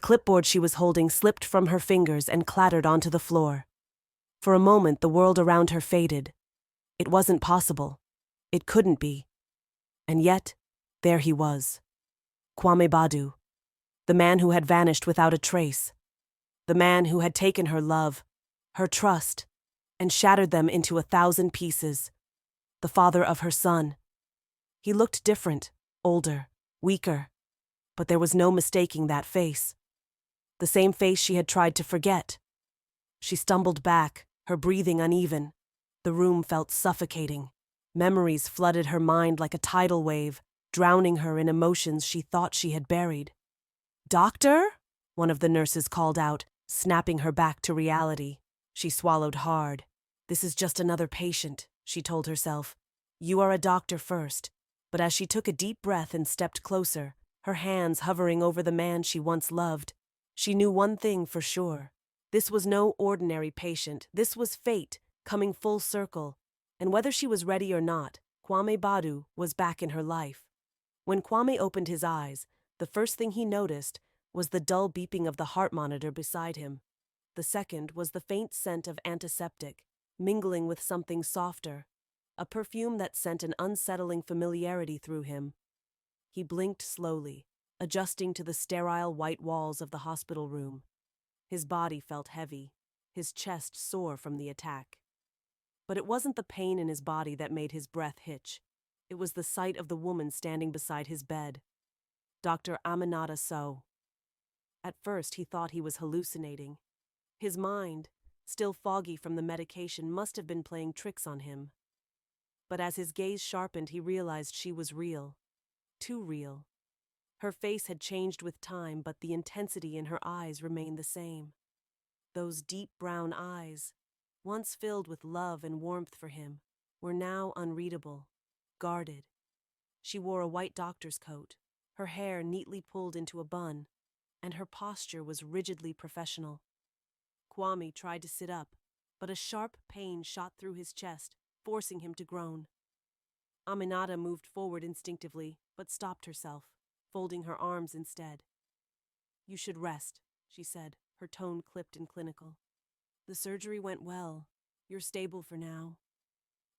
clipboard she was holding slipped from her fingers and clattered onto the floor. For a moment, the world around her faded. It wasn't possible. It couldn't be. And yet, there he was. Kwame Badu, the man who had vanished without a trace. The man who had taken her love, her trust, and shattered them into 1,000 pieces. The father of her son. He looked different, older, weaker, but there was no mistaking that face. The same face she had tried to forget. She stumbled back, her breathing uneven. The room felt suffocating. Memories flooded her mind like a tidal wave, drowning her in emotions she thought she had buried. "Doctor?" one of the nurses called out, snapping her back to reality. She swallowed hard. "This is just another patient," she told herself. "You are a doctor first." But as she took a deep breath and stepped closer, her hands hovering over the man she once loved, she knew one thing for sure. This was no ordinary patient. This was fate, coming full circle. And whether she was ready or not, Kwame Badu was back in her life. When Kwame opened his eyes, the first thing he noticed was the dull beeping of the heart monitor beside him. The second was the faint scent of antiseptic, mingling with something softer, a perfume that sent an unsettling familiarity through him. He blinked slowly, adjusting to the sterile white walls of the hospital room. His body felt heavy, his chest sore from the attack. But it wasn't the pain in his body that made his breath hitch. It was the sight of the woman standing beside his bed. Dr. Aminata Sow. At first he thought he was hallucinating. His mind, still foggy from the medication, must have been playing tricks on him. But as his gaze sharpened, he realized she was real. Too real. Her face had changed with time, but the intensity in her eyes remained the same. Those deep brown eyes, once filled with love and warmth for him, were now unreadable, guarded. She wore a white doctor's coat, her hair neatly pulled into a bun, and her posture was rigidly professional. Kwame tried to sit up, but a sharp pain shot through his chest, forcing him to groan. Aminata moved forward instinctively, but stopped herself, folding her arms instead. "You should rest," she said, her tone clipped and clinical. "The surgery went well. You're stable for now."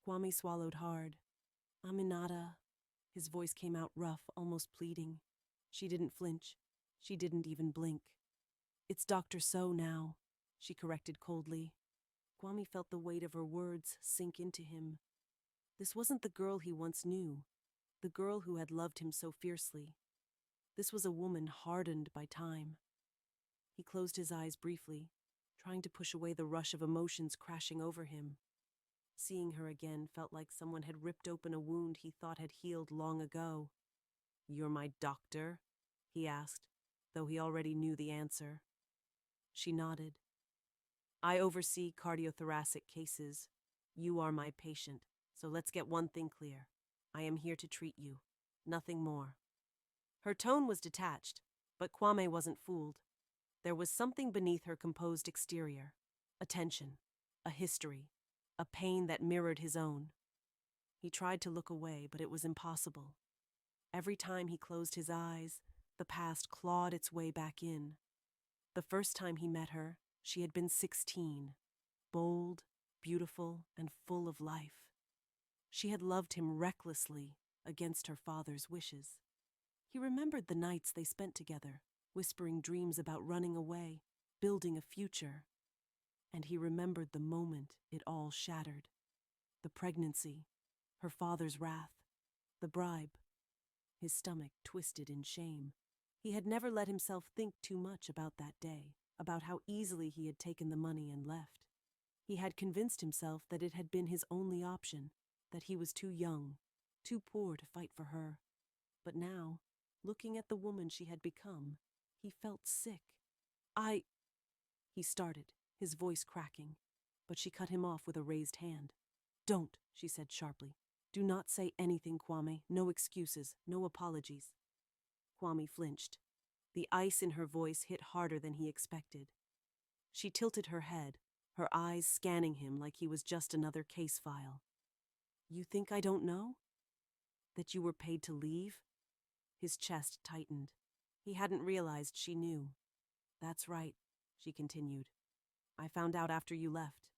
Kwame swallowed hard. "Aminata," his voice came out rough, almost pleading. She didn't flinch. She didn't even blink. "It's Dr. Sow now," she corrected coldly. Kwame felt the weight of her words sink into him. This wasn't the girl he once knew, the girl who had loved him so fiercely. This was a woman hardened by time. He closed his eyes briefly, trying to push away the rush of emotions crashing over him. Seeing her again felt like someone had ripped open a wound he thought had healed long ago. "You're my doctor?" he asked, though he already knew the answer. She nodded. "I oversee cardiothoracic cases. You are my patient, so let's get one thing clear. I am here to treat you, nothing more." Her tone was detached, but Kwame wasn't fooled. There was something beneath her composed exterior, a tension, a history, a pain that mirrored his own. He tried to look away, but it was impossible. Every time he closed his eyes, the past clawed its way back in. The first time he met her, she had been 16, bold, beautiful, and full of life. She had loved him recklessly, against her father's wishes. He remembered the nights they spent together, whispering dreams about running away, building a future. And he remembered the moment it all shattered. The pregnancy, her father's wrath, the bribe. His stomach twisted in shame. He had never let himself think too much about that day, about how easily he had taken the money and left. He had convinced himself that it had been his only option, that he was too young, too poor to fight for her. But now, looking at the woman she had become, he felt sick. He started, his voice cracking, but she cut him off with a raised hand. "Don't," she said sharply. "Do not say anything, Kwame. No excuses, no apologies." Kwame flinched. The ice in her voice hit harder than he expected. She tilted her head, her eyes scanning him like he was just another case file. "You think I don't know? That you were paid to leave?" His chest tightened. He hadn't realized she knew. That's right, she continued. I found out after you left.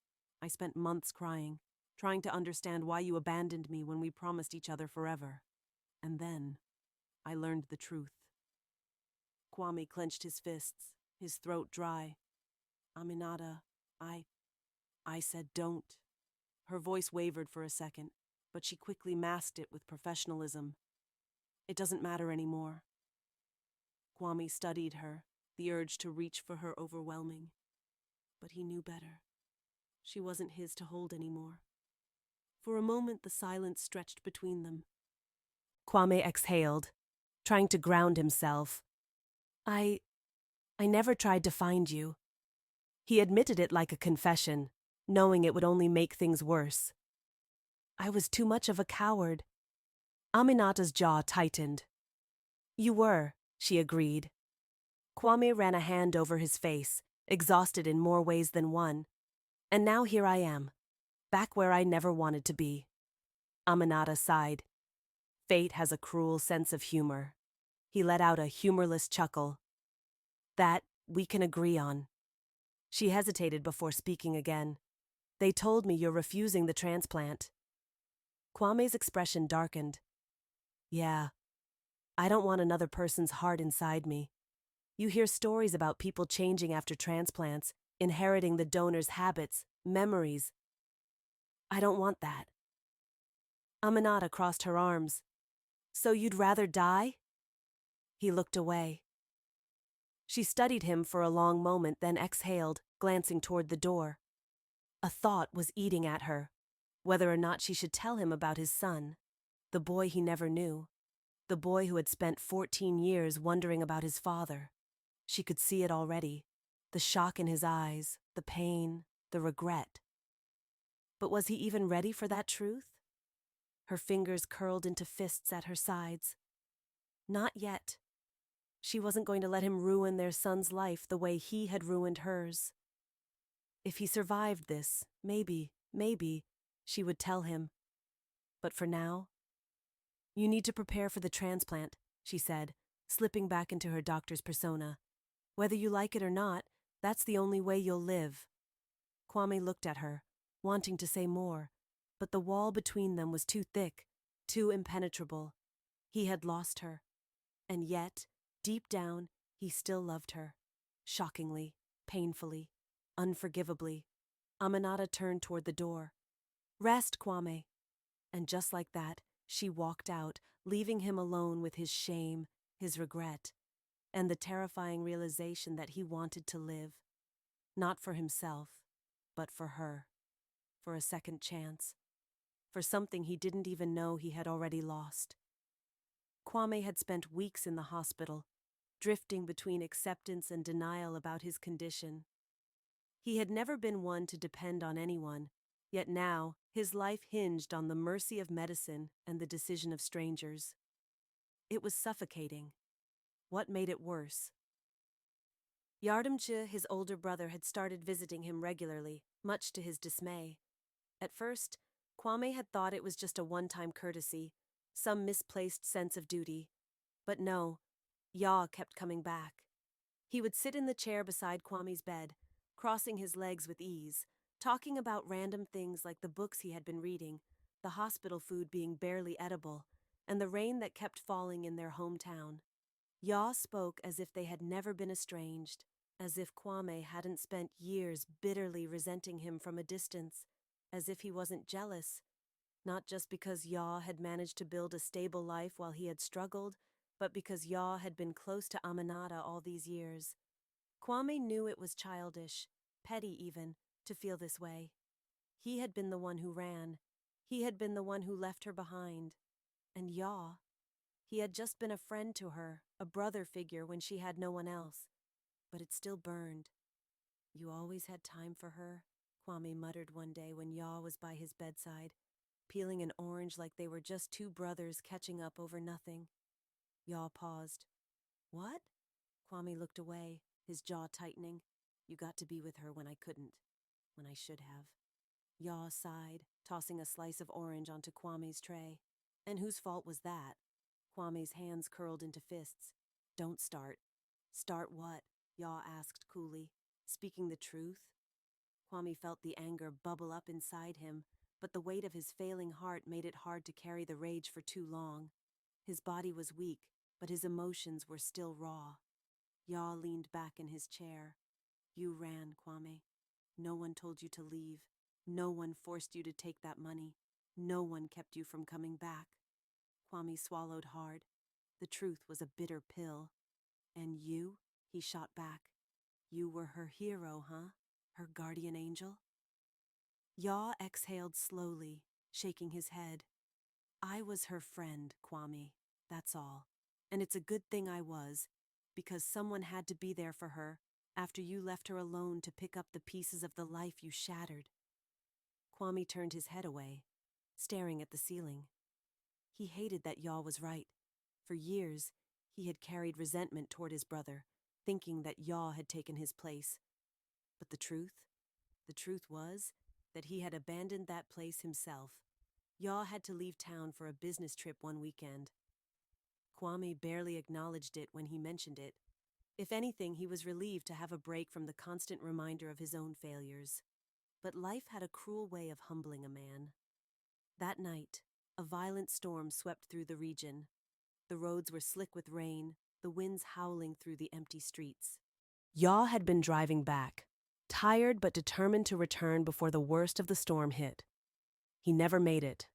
I spent months crying, trying to understand why you abandoned me when we promised each other forever. And then, I learned the truth. Kwame clenched his fists, his throat dry. Aminata, I said don't. Her voice wavered for a second, but she quickly masked it with professionalism. It doesn't matter anymore. Kwame studied her, the urge to reach for her overwhelming. But he knew better. She wasn't his to hold anymore. For a moment, the silence stretched between them. Kwame exhaled, trying to ground himself. I never tried to find you. He admitted it like a confession, knowing it would only make things worse. I was too much of a coward. Aminata's jaw tightened. You were, she agreed. Kwame ran a hand over his face, exhausted in more ways than one. And now here I am, back where I never wanted to be. Aminata sighed. Fate has a cruel sense of humor. He let out a humorless chuckle. That we can agree on. She hesitated before speaking again. They told me you're refusing the transplant. Kwame's expression darkened. Yeah, I don't want another person's heart inside me. You hear stories about people changing after transplants, inheriting the donor's habits, memories. I don't want that. Aminata crossed her arms. So you'd rather die? He looked away. She studied him for a long moment, then exhaled, glancing toward the door. A thought was eating at her, whether or not she should tell him about his son, the boy he never knew, the boy who had spent 14 years wondering about his father. She could see it already, the shock in his eyes, the pain, the regret. But was he even ready for that truth? Her fingers curled into fists at her sides. Not yet. She wasn't going to let him ruin their son's life the way he had ruined hers. If he survived this, maybe, she would tell him. But for now, you need to prepare for the transplant, she said, slipping back into her doctor's persona. Whether you like it or not, that's the only way you'll live. Kwame looked at her, wanting to say more, but the wall between them was too thick, too impenetrable. He had lost her. And yet, deep down, he still loved her. Shockingly, painfully, unforgivably. Aminata turned toward the door. Rest, Kwame. And just like that, she walked out, leaving him alone with his shame, his regret, and the terrifying realization that he wanted to live. Not for himself, but for her. For a second chance. For something he didn't even know he had already lost. Kwame had spent weeks in the hospital, drifting between acceptance and denial about his condition. He had never been one to depend on anyone, yet now his life hinged on the mercy of medicine and the decision of strangers. It was suffocating. What made it worse? Yardımcı, his older brother, had started visiting him regularly, much to his dismay. At first, Kwame had thought it was just a one-time courtesy, some misplaced sense of duty. But no, Ya kept coming back. He would sit in the chair beside Kwame's bed, crossing his legs with ease, talking about random things like the books he had been reading, the hospital food being barely edible, and the rain that kept falling in their hometown. Ya spoke as if they had never been estranged, as if Kwame hadn't spent years bitterly resenting him from a distance, as if he wasn't jealous, not just because Ya had managed to build a stable life while he had struggled, but because Ya had been close to Aminata all these years. Kwame knew it was childish, petty even, to feel this way. He had been the one who ran. He had been the one who left her behind. And Ya, he had just been a friend to her, a brother figure when she had no one else. But it still burned. You always had time for her, Kwame muttered one day when Ya was by his bedside, peeling an orange like they were just two brothers catching up over nothing. Ya paused. What? Kwame looked away, his jaw tightening. You got to be with her when I couldn't, when I should have. Ya sighed, tossing a slice of orange onto Kwame's tray. And whose fault was that? Kwame's hands curled into fists. Don't start. Start what? Yaw asked coolly, speaking the truth. Kwame felt the anger bubble up inside him, but the weight of his failing heart made it hard to carry the rage for too long. His body was weak, but his emotions were still raw. Yaw leaned back in his chair. You ran, Kwame. No one told you to leave. No one forced you to take that money. No one kept you from coming back. Kwame swallowed hard. The truth was a bitter pill. And you? He shot back. You were her hero, huh? Her guardian angel? Yaw exhaled slowly, shaking his head. I was her friend, Kwame. That's all. And it's a good thing I was, because someone had to be there for her after you left her alone to pick up the pieces of the life you shattered. Kwame turned his head away, staring at the ceiling. He hated that Yaw was right. For years, he had carried resentment toward his brother, thinking that Yaw had taken his place. But the truth was that he had abandoned that place himself. Yaw had to leave town for a business trip one weekend. Kwame barely acknowledged it when he mentioned it. If anything, he was relieved to have a break from the constant reminder of his own failures. But life had a cruel way of humbling a man. That night, a violent storm swept through the region. The roads were slick with rain, the winds howling through the empty streets. Yaw had been driving back, tired but determined to return before the worst of the storm hit. He never made it,